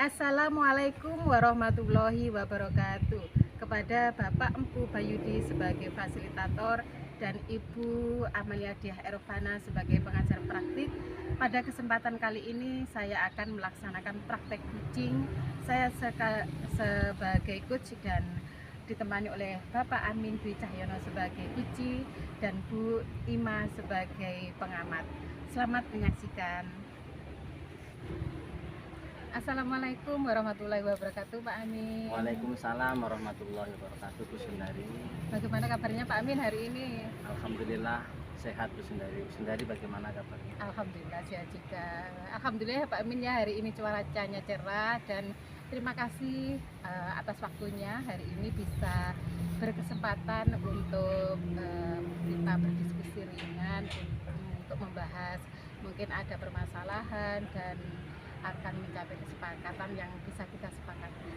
Assalamualaikum warahmatullahi wabarakatuh. Kepada Bapak Empu Bayudi sebagai fasilitator dan Ibu Amalia Diah Ervana sebagai pengajar praktik. Pada kesempatan kali ini saya akan melaksanakan praktek coaching. Saya sebagai coach dan ditemani oleh Bapak Amin Dwi Cahyono sebagai coach dan Bu Ima sebagai pengamat. Selamat menyaksikan. Assalamualaikum warahmatullahi wabarakatuh, Pak Amin. Waalaikumsalam warahmatullahi wabarakatuh, Bu Sundari. Bagaimana kabarnya Pak Amin hari ini? Alhamdulillah sehat, Bu Sundari. Bu Sundari bagaimana kabarnya? Alhamdulillah sehat juga. Alhamdulillah Pak Amin ya, hari ini cuacanya cerah dan terima kasih atas waktunya hari ini bisa berkesempatan untuk kita berdiskusi ringan untuk membahas mungkin ada permasalahan dan akan mencapai kesepakatan yang bisa kita sepakati.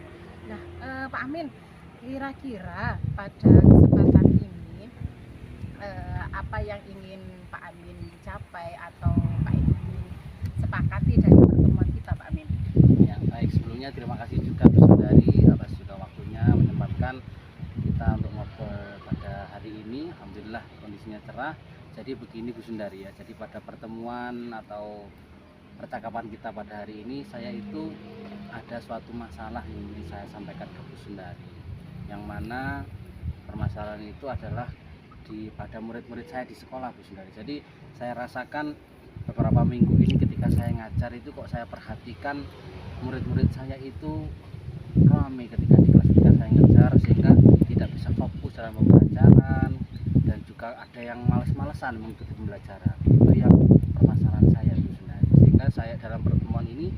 Nah, Pak Amin, kira-kira pada kesempatan ini apa yang ingin Pak Amin capai atau Pak Amin sepakati dari pertemuan kita, Pak Amin? Ya, baik, sebelumnya terima kasih juga Bu Sundari atas juga waktunya menyempatkan kita untuk ngobrol pada hari ini. Alhamdulillah kondisinya cerah. Jadi begini Bu Sundari ya. Jadi pada pertemuan atau percakapan kita pada hari ini, saya itu ada suatu masalah yang ingin saya sampaikan ke Bu Sundari, yang mana permasalahan itu adalah pada murid-murid saya di sekolah, Bu Sundari. Jadi saya rasakan beberapa minggu ini ketika saya ngajar itu kok saya perhatikan murid-murid saya itu ramai ketika di kelas ketika saya ngajar, sehingga tidak bisa fokus dalam pembelajaran dan juga ada yang males-malesan mengikuti pembelajaran. Itu yang permasalahan saya, Bu Sundari. Sehingga saya dalam pertemuan ini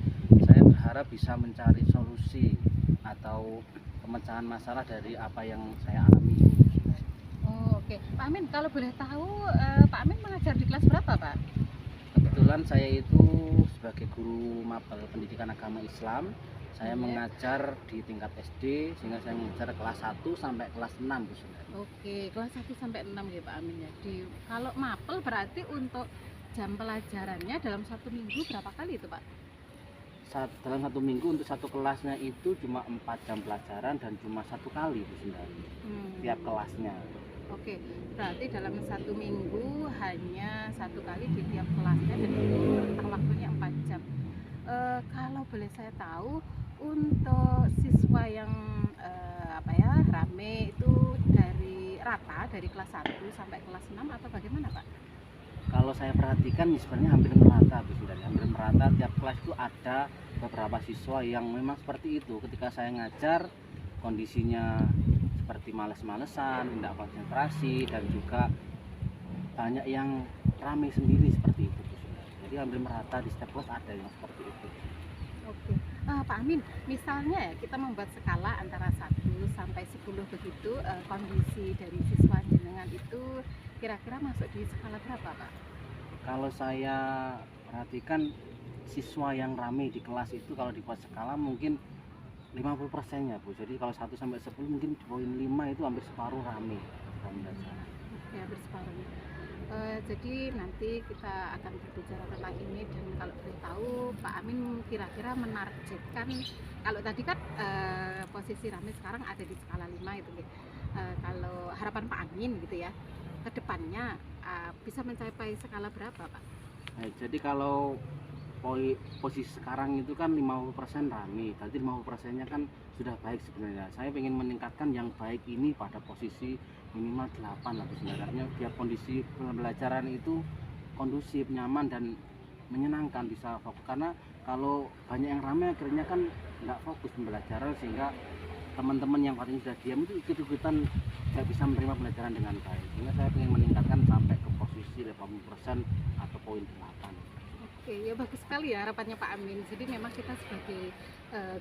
saya berharap bisa mencari solusi atau pemecahan masalah dari apa yang saya alami ini. Oh, oke. Pak Amin, kalau boleh tahu Pak Amin mengajar di kelas berapa, Pak? Kebetulan saya itu sebagai guru mapel pendidikan agama Islam, saya mengajar di tingkat SD, sehingga saya mengajar kelas 1 sampai kelas 6, Bu Sundari. Oke, kelas 1 sampai 6 ya Pak Amin ya. Kalau mapel berarti untuk jam pelajarannya dalam satu minggu berapa kali itu, Pak? Dalam satu minggu untuk satu kelasnya itu cuma 4 jam pelajaran dan cuma satu kali, Bu Sundari, tiap kelasnya. Oke, berarti dalam satu minggu hanya satu kali di tiap kelasnya dan itu rentang waktunya 4 jam. Kalau boleh saya tahu untuk siswa yang rame itu dari rata dari kelas 1 sampai kelas 6 atau bagaimana, Pak? Kalau saya perhatikan sebenarnya hampir merata, Bu Sundari. Hampir merata, tiap kelas itu ada beberapa siswa yang memang seperti itu. Ketika saya ngajar kondisinya seperti males-malesan, tidak konsentrasi, dan juga banyak yang ramai sendiri seperti itu, Bu Sundari. Jadi hampir merata di setiap kelas ada yang seperti itu. Oke, Pak Amin, misalnya ya kita membuat skala antara 1 sampai 10 begitu, kondisi dari siswa jenengan itu kira-kira masuk di skala berapa, Pak? Kalau saya perhatikan siswa yang ramai di kelas itu kalau dibuat skala mungkin 50%-nya, Bu. Jadi kalau 1 sampai 10 mungkin poin 5 itu hampir separuh ramai. Oke, hampir separuh. Jadi nanti kita akan berbicara tentang ini dan kalau boleh tahu Pak Amin kira-kira menargetkan, kalau tadi kan posisi ramai sekarang ada di skala 5 itu, kalau harapan Pak Amin gitu ya ke depannya bisa mencapai skala berapa, Pak? Jadi kalau posisi sekarang itu kan 50% rame, berarti 50%-nya kan sudah baik sebenarnya. Saya ingin meningkatkan yang baik ini pada posisi minimal 8 lah sebenarnya, biar kondisi pembelajaran itu kondusif, nyaman dan menyenangkan, bisa fokus. Karena kalau banyak yang ramai akhirnya kan nggak fokus pembelajaran, sehingga teman-teman yang katanya sudah diam itu ikut-ikutan nggak bisa menerima pembelajaran dengan baik. Sehingga saya ingin meningkatkan sampai ke posisi 80% atau poin 8. Oke, ya bagus sekali ya harapannya Pak Amin. Jadi memang kita sebagai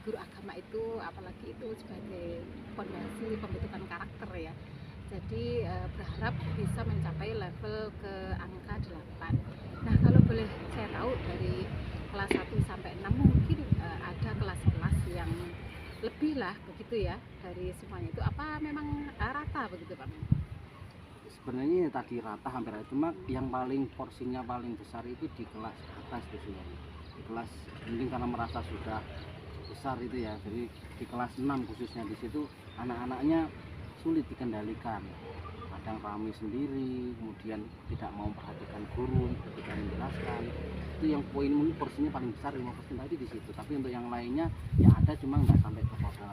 guru agama itu, apalagi itu sebagai fondasi pembentukan karakter ya. Jadi berharap bisa mencapai level ke angka 8. Nah, kalau boleh saya tahu dari kelas 1 sampai 6 mungkin ada kelas-kelas yang lebih lah begitu ya dari semuanya itu. Apa memang rata begitu, Pak Amin? Sebenarnya tadi rata hampir rata, cuma yang paling porsinya paling besar itu di kelas atas, itu sebenarnya di kelas mungkin karena merasa sudah besar itu ya, jadi di kelas 6 khususnya di situ anak-anaknya sulit dikendalikan, kadang rame sendiri, kemudian tidak mau memperhatikan guru ketika menjelaskan. Itu yang poin mungkin porsinya paling besar 5% tadi di situ, tapi untuk yang lainnya ya ada, cuma nggak sampai kepada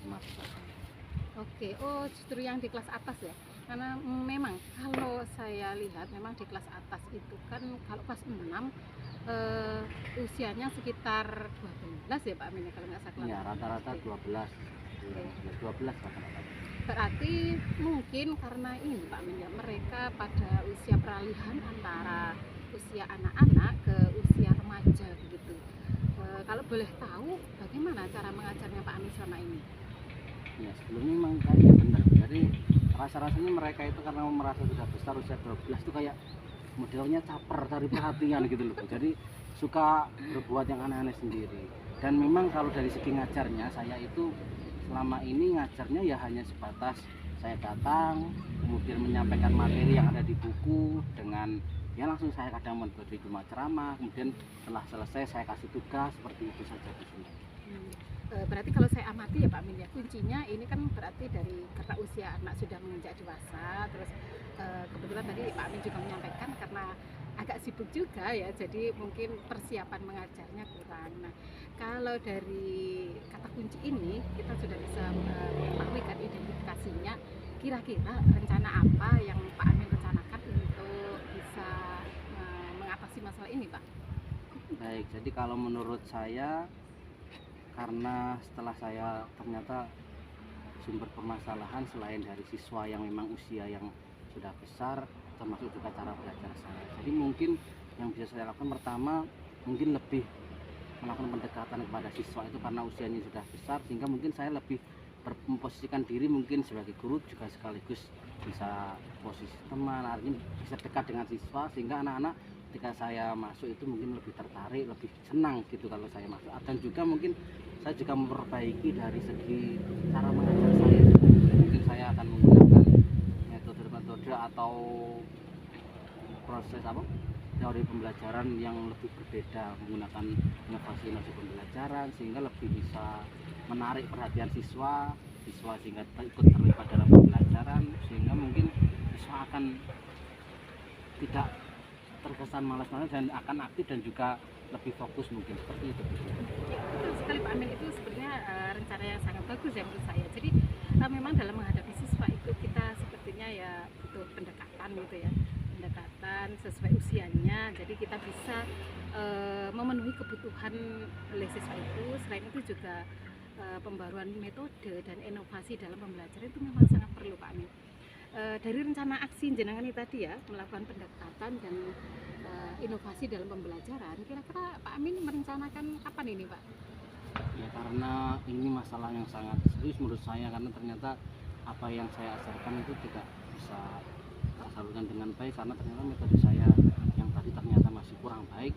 5%. Oke, oh justru yang di kelas atas ya. Karena memang kalau saya lihat memang di kelas atas itu kan kalau kelas 6 usianya sekitar 12 ya Pak Amin ya, kalau nggak salah. Ya rata-rata 12, Oke. 12 rata-rata. Berarti mungkin karena ini Pak Amin ya, mereka pada usia peralihan antara usia anak-anak ke usia remaja begitu. Kalau boleh tahu bagaimana cara mengajarnya Pak Amin selama ini? Ya sebelumnya memang kayaknya benar, jadi rasa-rasanya mereka itu karena merasa sudah besar usia 12 itu kayak modelnya caper, cari perhatian gitu loh, jadi suka berbuat yang aneh-aneh sendiri. Dan memang kalau dari segi ngajarnya, saya itu selama ini ngajarnya ya hanya sebatas saya datang kemudian menyampaikan materi yang ada di buku dengan ya langsung saya kadang memberi cuma ceramah, kemudian setelah selesai saya kasih tugas, seperti itu saja di sini. Berarti kalau saya amati ya Pak Amin ya, kuncinya ini kan berarti dari karena usia anak sudah menginjak dewasa, terus kebetulan tadi Pak Amin juga menyampaikan karena agak sibuk juga ya, jadi mungkin persiapan mengajarnya kurang. Nah, kalau dari kata kunci ini kita sudah bisa mengetahui kan identifikasinya, kira-kira rencana apa yang Pak Amin rencanakan untuk bisa mengatasi masalah ini Pak? Baik, jadi kalau menurut saya, karena setelah saya ternyata sumber permasalahan selain dari siswa yang memang usia yang sudah besar, termasuk juga cara belajar saya. Jadi mungkin yang bisa saya lakukan pertama, mungkin lebih melakukan pendekatan kepada siswa itu karena usianya sudah besar, sehingga mungkin saya lebih memposisikan diri mungkin sebagai guru juga sekaligus bisa posisi teman, artinya bisa dekat dengan siswa, sehingga anak-anak ketika saya masuk itu mungkin lebih tertarik, lebih senang gitu kalau saya masuk. Dan juga mungkin saya juga memperbaiki dari segi cara mengajar saya. Mungkin saya akan menggunakan metode-metode atau proses teori pembelajaran yang lebih berbeda, menggunakan inovasi pembelajaran sehingga lebih bisa menarik perhatian siswa sehingga ikut terlibat dalam pembelajaran, sehingga mungkin siswa akan tidak terkesan malas-malas dan akan aktif dan juga lebih fokus, mungkin seperti itu. Betul sekali Pak Amin, itu sebenarnya rencana yang sangat bagus ya menurut saya. Jadi memang dalam menghadapi siswa itu kita sepertinya ya butuh pendekatan gitu ya, pendekatan sesuai usianya. Jadi kita bisa memenuhi kebutuhan oleh siswa itu. Selain itu juga pembaruan metode dan inovasi dalam pembelajaran itu memang sangat perlu Pak Amin. Dari rencana aksi jenengan ini tadi ya, melakukan pendekatan dan inovasi dalam pembelajaran, kira-kira Pak Amin merencanakan kapan ini Pak? Ya karena ini masalah yang sangat serius menurut saya, karena ternyata apa yang saya ajarkan itu tidak bisa tersalurkan dengan baik, karena ternyata metode saya yang tadi ternyata masih kurang baik.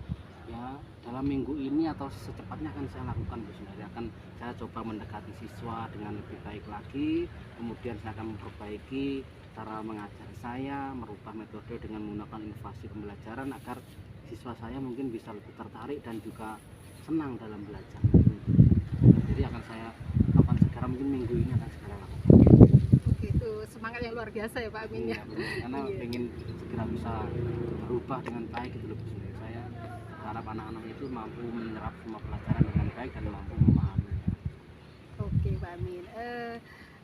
Ya dalam minggu ini atau secepatnya akan saya lakukan Bu Sundari, akan saya coba mendekati siswa dengan lebih baik lagi, kemudian saya akan memperbaiki cara mengajar saya, merubah metode dengan menggunakan inovasi pembelajaran agar siswa saya mungkin bisa lebih tertarik dan juga senang dalam belajar. Jadi akan saya lakukan segera, mungkin minggu ini akan segera lakukan. Oke, itu semangat yang luar biasa ya Pak Amin ya. Karena ingin segera bisa berubah dengan baik gitu loh Bu Sundari. Saya berharap anak-anak itu mampu menyerap semua pelajaran dengan baik dan mampu memahami. Oke Pak Amin,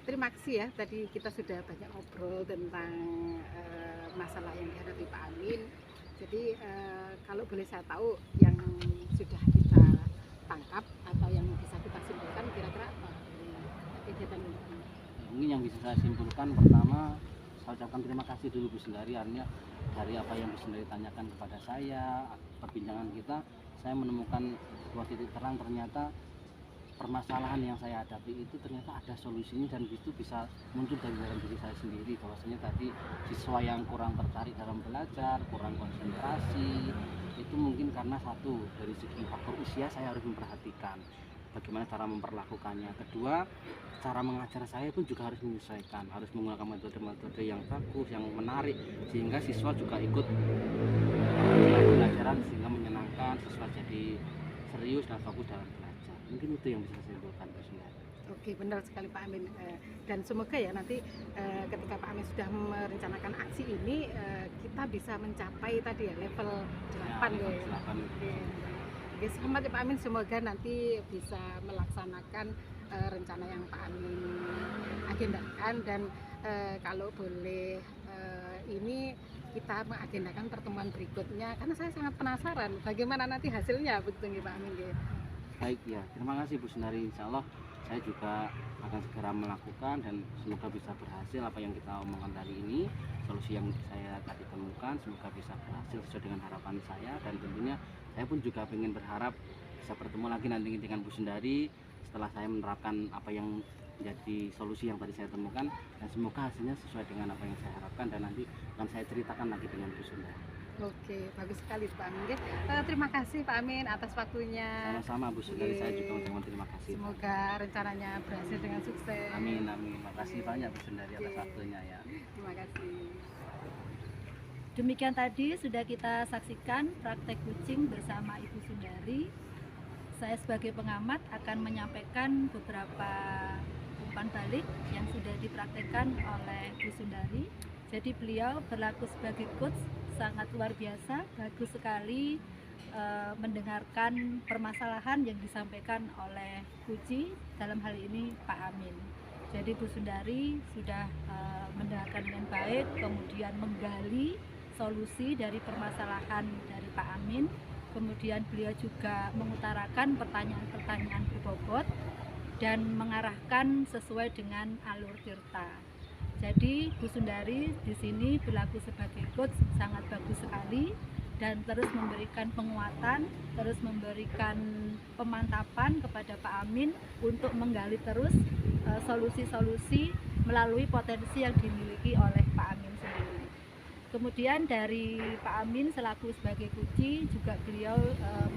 terima kasih ya, tadi kita sudah banyak ngobrol tentang masalah yang dihadapi Pak Amin. Jadi kalau boleh saya tahu yang sudah kita tangkap atau yang bisa kita simpulkan kira-kira apa kegiatan ini? Mungkin yang bisa saya simpulkan, pertama saya ucapkan terima kasih dulu Bu Sundari, artinya dari apa yang Bu Sundari tanyakan kepada saya, perbincangan kita, saya menemukan sebuah titik terang, ternyata permasalahan yang saya hadapi itu ternyata ada solusinya, dan itu bisa muncul dari dalam diri saya sendiri. Bahwasanya tadi siswa yang kurang tertarik dalam belajar, kurang konsentrasi, itu mungkin karena satu, dari segi faktor usia saya harus memperhatikan bagaimana cara memperlakukannya. Kedua, cara mengajar saya pun juga harus menyesuaikan, harus menggunakan metode-metode yang bagus, yang menarik, sehingga siswa juga ikut pelajaran sehingga menyenangkan, siswa jadi serius dan fokus dalam belajar. Mungkin itu yang bisa saya simpulkan Bu Sundari. Oke, benar sekali Pak Amin. Dan semoga ya nanti ketika Pak Amin sudah merencanakan aksi ini, kita bisa mencapai tadi ya level 8 Ya, ya. silakan. Oke. Oke, selamat ya Pak Amin. Semoga nanti bisa melaksanakan rencana yang Pak Amin agendakan, dan kalau boleh ini kita mengagendakan pertemuan berikutnya, karena saya sangat penasaran bagaimana nanti hasilnya, betul nggih Pak Amin nggih? Baik ya, terima kasih Bu Sundari. Insya Allah saya juga akan segera melakukan dan semoga bisa berhasil apa yang kita omongkan hari ini. Solusi yang saya tadi temukan semoga bisa berhasil sesuai dengan harapan saya, dan tentunya saya pun juga ingin berharap bisa bertemu lagi nanti dengan Bu Sundari setelah saya menerapkan apa yang menjadi solusi yang tadi saya temukan, dan semoga hasilnya sesuai dengan apa yang saya harapkan, dan nanti akan saya ceritakan lagi dengan Bu Sundari. Oke, bagus sekali Pak Amin. Nggih. Terima kasih Pak Amin atas waktunya. Sama-sama Bu Sundari, saya juga Oke. mengucapkan terima kasih. Semoga rencananya berhasil dengan sukses. Amin, amin. Makasih banyak Bu Sundari atas Oke. waktunya ya. Terima kasih. Demikian tadi sudah kita saksikan praktek kucing bersama Ibu Sundari. Saya sebagai pengamat akan menyampaikan beberapa umpan balik yang sudah dipraktekkan oleh Bu Sundari. Jadi beliau berlaku sebagai coach, sangat luar biasa, bagus sekali mendengarkan permasalahan yang disampaikan oleh Puji, dalam hal ini Pak Amin. Jadi Bu Sundari sudah mendengarkan dengan baik, kemudian menggali solusi dari permasalahan dari Pak Amin. Kemudian beliau juga mengutarakan pertanyaan-pertanyaan berbobot dan mengarahkan sesuai dengan alur tirta. Jadi Bu Sundari di sini berlaku sebagai coach, sangat bagus sekali, dan terus memberikan penguatan, terus memberikan pemantapan kepada Pak Amin untuk menggali terus solusi-solusi melalui potensi yang dimiliki oleh Pak Amin sendiri. Kemudian dari Pak Amin selaku sebagai kunci juga beliau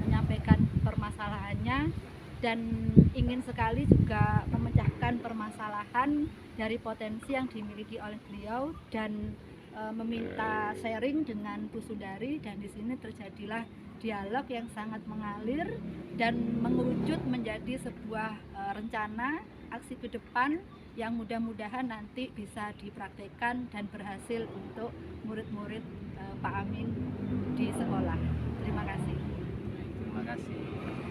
menyampaikan permasalahannya dan ingin sekali juga memecahkan permasalahan dari potensi yang dimiliki oleh beliau, dan meminta sharing dengan Bu Sundari, dan di sini terjadilah dialog yang sangat mengalir dan mengerucut menjadi sebuah rencana aksi ke depan yang mudah-mudahan nanti bisa dipraktekkan dan berhasil untuk murid-murid Pak Amin di sekolah. Terima kasih. Terima kasih.